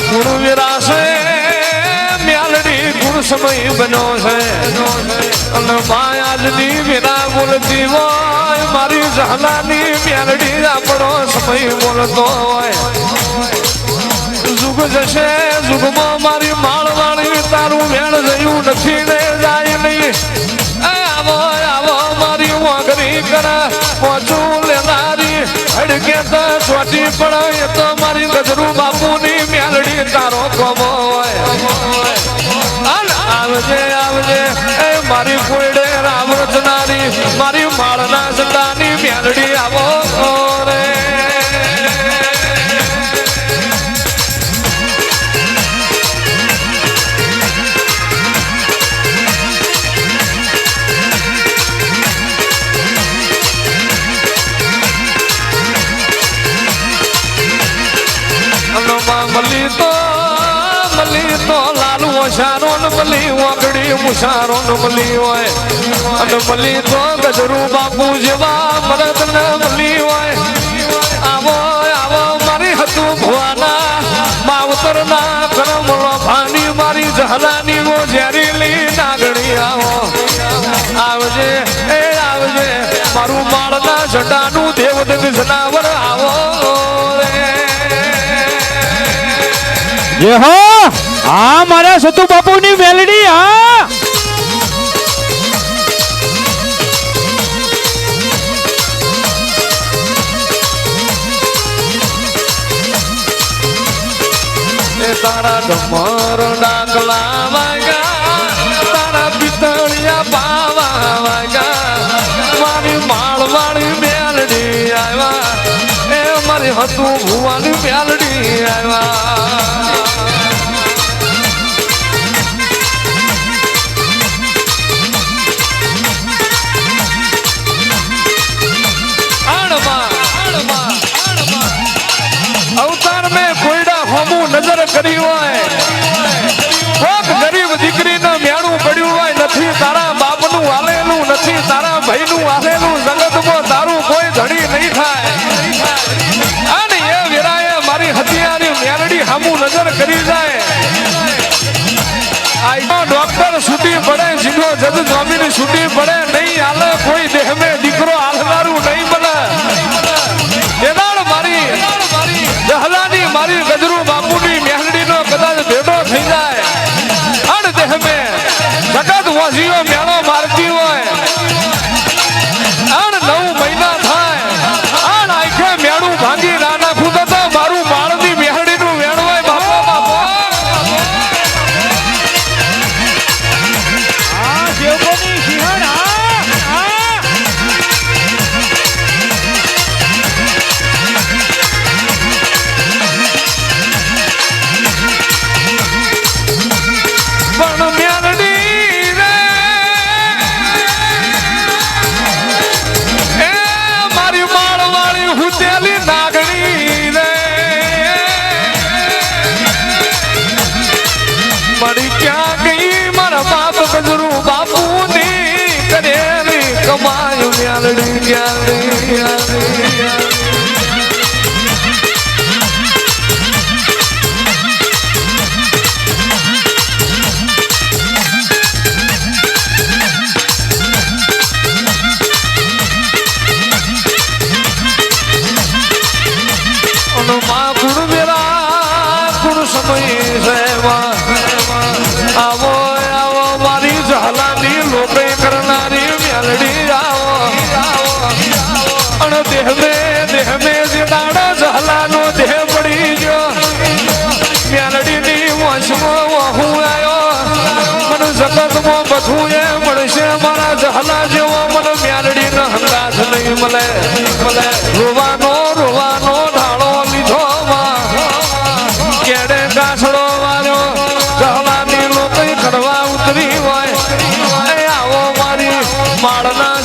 ગુરુ વિરાશે મ્યાલડી ગુરુ સમય બન્યો છે અને માયાજની વિના બોલતી હોય મારી ઝાલાની મ્યાલડી આપણો સમય બોલતો હોય જુગ જશે જુગમાં મારી માળવાળી તારું વેણ જયું નથી ને જાય નહીં આવો આવો મારી વાગરી કર પહોંચું લેનારી હડકે તો ચોટી પડે એ તો મારી ગજરું બાપુની મ્યાલડી તારો કોમો હોય આવજે આવજે એ મારી કોયડે રામ રચનારી મારી માળના સદાની મ્યાલડી આવો રે મલી તો લાલુ ઓછારો ને મલી વાગડી મુસારો ને મલી હોય અને મલી તો ગજરું બાપુ જેવા મરદ ને મલી હોય આવો આવો મારી હતું ભુવાના માવતર ના કરમલો ભાની મારી ઝાલાની વો ઝેરીલી નાગણી આવો આવજે એ આવજે મારું માળના ઝંડાનું દેવદગ જનાવર આવો જે હો હા મારા સતુ બાપુની મેલડી હા એ તારા ડમર ડાકલા વાગ્યા તારા પિતળિયા બાવા વાગ્યા મારી માળવાળી મેલડી આવ્યા એ મારી હતું ભુવાની મેલડી આવ્યા અવતાર મેં કોઈડા હોમું નજર કરી હોય કોક ગરીબ દીકરીને મેણું પડ્યું હોય નથી તારા બાપનું આલેલું નથી તારા ભાઈનું આલેલું જગતમાં તારું કોઈ ધણી નહીં થાય અને એ વેરાએ મારી હથિયારી મેરડી હામું નજર કરી જાય આ ડોક્ટર છૂટી પડે જીનો જજ સ્વામીની છૂટી પડે નહીં હાલે કોઈ દેહ મેં દીકરો હાલનારું નહીં બને એનાળ મારી જહલાની મારી ગજરું બાપુની મેહડીનો કદાચ ભેટો થઈ જાય અણ દેહ મેં જગત વાસીઓ મેળો મારતી હોય અણ 9 મહિના થાય અણ આંખે મેળું ભાંગી ના નાખું તો મારું માળની મેહડીનું વેણ હોય બાપા બાપા આ દેવકોની સિંહણ ગજરું બાપુની કરેલી કમાયું મ્યાલડી મા ગુરુ મેરા ગુરુ સમય સેવા આવો મારી ઝાલાની લોકે કરનારી મેલડી આવો અને દેહ મે જે દાડા ઝાલાનો દેહ પડી ગયો મેલડીની વંશમાં હું આવ્યો મને જગતમાં બધું એ મળશે મારા ઝાલા જેવો મને મેલડીનો અંદાજ નહીં મળે રોવાનો ઢાળો લીધો કેડે ગાછડો વાળ્યો ઝાલાની લોકો કરવા ઉતરી હોય આવો મારી માળના